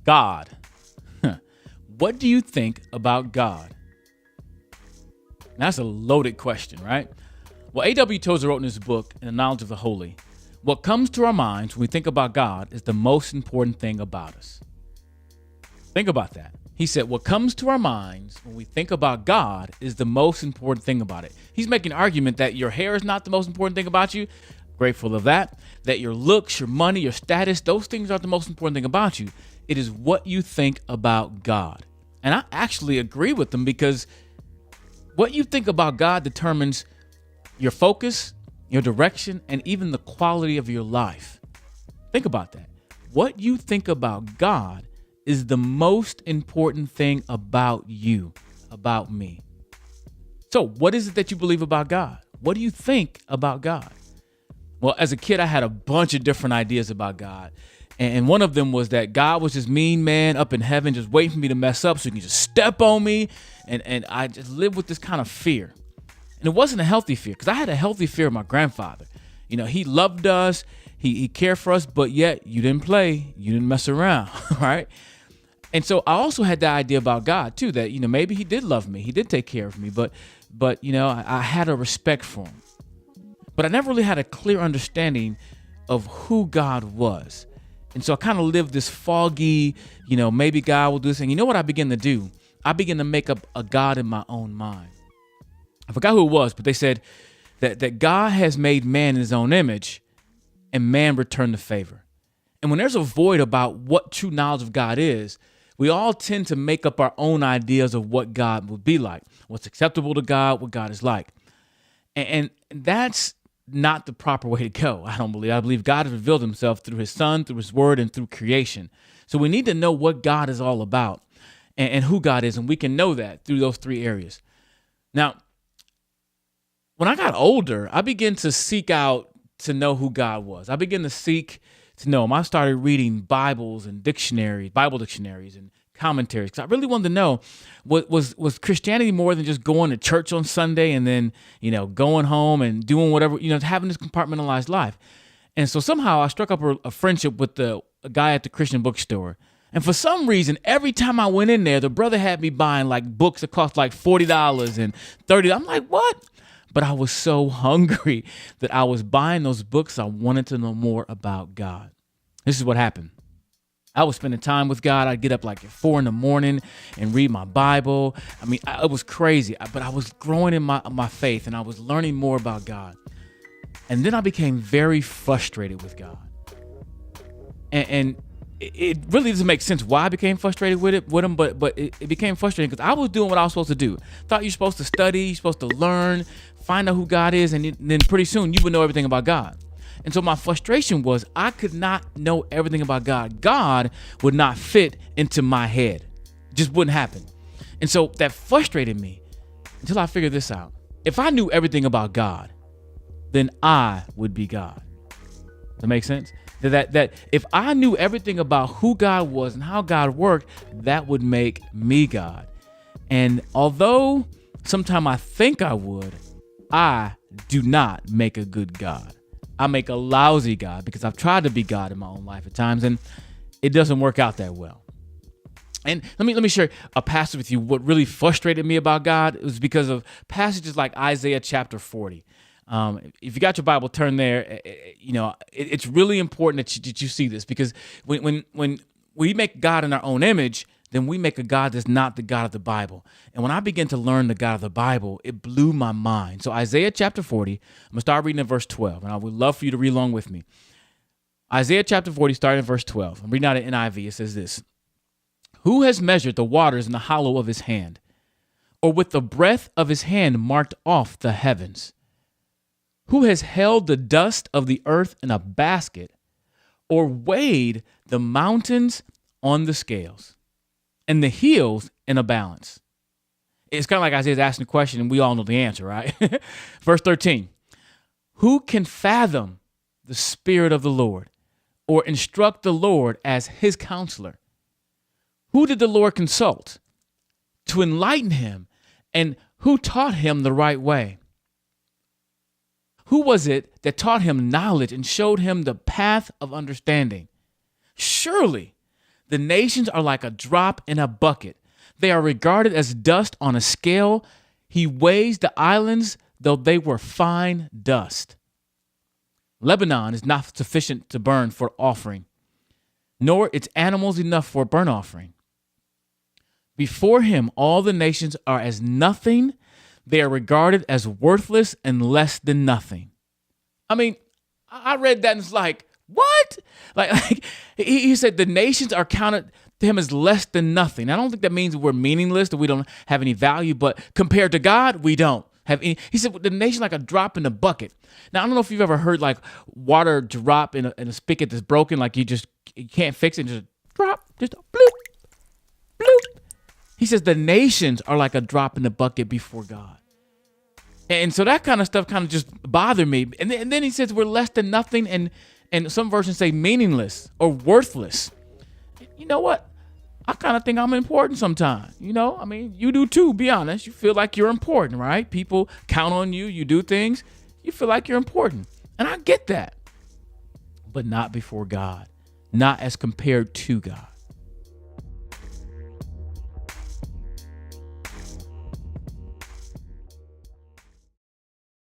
God. What do you think about God? That's a loaded question, right? Well, A.W. Tozer wrote in his book, In the Knowledge of the Holy, what comes to our minds when we think about God is the most important thing about us. Think about that. He said, what comes to our minds when we think about God is the most important thing about it. He's making an argument that your hair is not the most important thing about you. Grateful of that. That your looks, your money, your status, those things aren't the most important thing about you. It is what you think about God. And I actually agree with them, because what you think about God determines your focus, your direction, and even the quality of your life. Think about that. What you think about God is the most important thing about you, about me. So what is it that you believe about God? What do you think about God? Well, as a kid, I had a bunch of different ideas about God. And one of them was that God was this mean man up in heaven just waiting for me to mess up so he can just step on me. And I just lived with this kind of fear. And it wasn't a healthy fear, because I had a healthy fear of my grandfather. You know, he loved us, he cared for us, but yet you didn't play, you didn't mess around, right? And so I also had that idea about God too, that, you know, maybe he did love me, he did take care of me, but you know, I had a respect for him. But I never really had a clear understanding of who God was. And so I kind of lived this foggy, you know, maybe God will do this. And you know what I began to do? I began to make up a God in my own mind. I forgot who it was, but they said that God has made man in his own image, and man returned the favor. And when there's a void about what true knowledge of God is, we all tend to make up our own ideas of what God would be like, what's acceptable to God, what God is like. And that's not the proper way to go, I don't believe. I believe God has revealed himself through his son, through his word, and through creation. So we need to know what God is all about and who God is, and we can know that through those three areas. Now, when I got older, I began to seek out to know who God was. I began to seek to know him. I started reading Bibles and dictionaries, Bible dictionaries and commentaries, because I really wanted to know, was Christianity more than just going to church on Sunday and then, you know, going home and doing whatever, you know, having this compartmentalized life. And so somehow I struck up a friendship with a guy at the Christian bookstore. And for some reason, every time I went in there, the brother had me buying like books that cost like $40 and $30. I'm like, what? But I was so hungry that I was buying those books. I wanted to know more about God. This is what happened. I was spending time with God. I'd get up like at 4 a.m. and read my Bible. I mean, it was crazy, but I was growing in my faith, and I was learning more about God. And then I became very frustrated with God. And it really doesn't make sense why I became frustrated with him, but it became frustrating because I was doing what I was supposed to do. Thought you're supposed to study, you're supposed to learn, find out who God is, and then pretty soon you would know everything about God. And so my frustration was I could not know everything about God. God would not fit into my head. It just wouldn't happen. And so that frustrated me until I figured this out. If I knew everything about God, then I would be God. Does that make sense? That if I knew everything about who God was and how God worked, that would make me God. And although sometimes I think I would, I do not make a good God. I make a lousy God because I've tried to be God in my own life at times, and it doesn't work out that well. And let me share a passage with you. What really frustrated me about God was because of passages like Isaiah chapter 40. If you got your Bible, turn there. You know, it's really important that you see this, because when we make God in our own image, then we make a God that's not the God of the Bible. And when I began to learn the God of the Bible, it blew my mind. So Isaiah chapter 40, I'm going to start reading at verse 12, and I would love for you to read along with me. Isaiah chapter 40, starting at verse 12. I'm reading out of NIV. It says this: Who has measured the waters in the hollow of his hand, or with the breath of his hand marked off the heavens? Who has held the dust of the earth in a basket, or weighed the mountains on the scales, and the hills in a balance? It's kind of like Isaiah's asking a question, and we all know the answer, right? Verse 13, who can fathom the Spirit of the Lord, or instruct the Lord as his counselor? Who did the Lord consult to enlighten him, and who taught him the right way? Who was it that taught him knowledge and showed him the path of understanding? Surely The nations are like a drop in a bucket. They are regarded as dust on a scale. He weighs the islands, though they were fine dust. Lebanon is not sufficient to burn for offering, nor its animals enough for a burnt offering. Before him, all the nations are as nothing. They are regarded as worthless and less than nothing. I mean, I read that and it's like, what? Like he said the nations are counted to him as less than nothing. I don't think that means we're meaningless, that we don't have any value, but compared to God, we don't have any. He said the nation like a drop in a bucket. Now, I don't know if you've ever heard like water drop in a spigot that's broken, like you can't fix it, just drop, just bloop, bloop. He says the nations are like a drop in the bucket before God. And so that kind of stuff kind of just bothered me. And then he says we're less than nothing, and some versions say meaningless or worthless. You know what? I kind of think I'm important sometimes. You know, I mean, you do too, be honest. You feel like you're important, right? People count on you. You do things. You feel like you're important. And I get that. But not before God. Not as compared to God.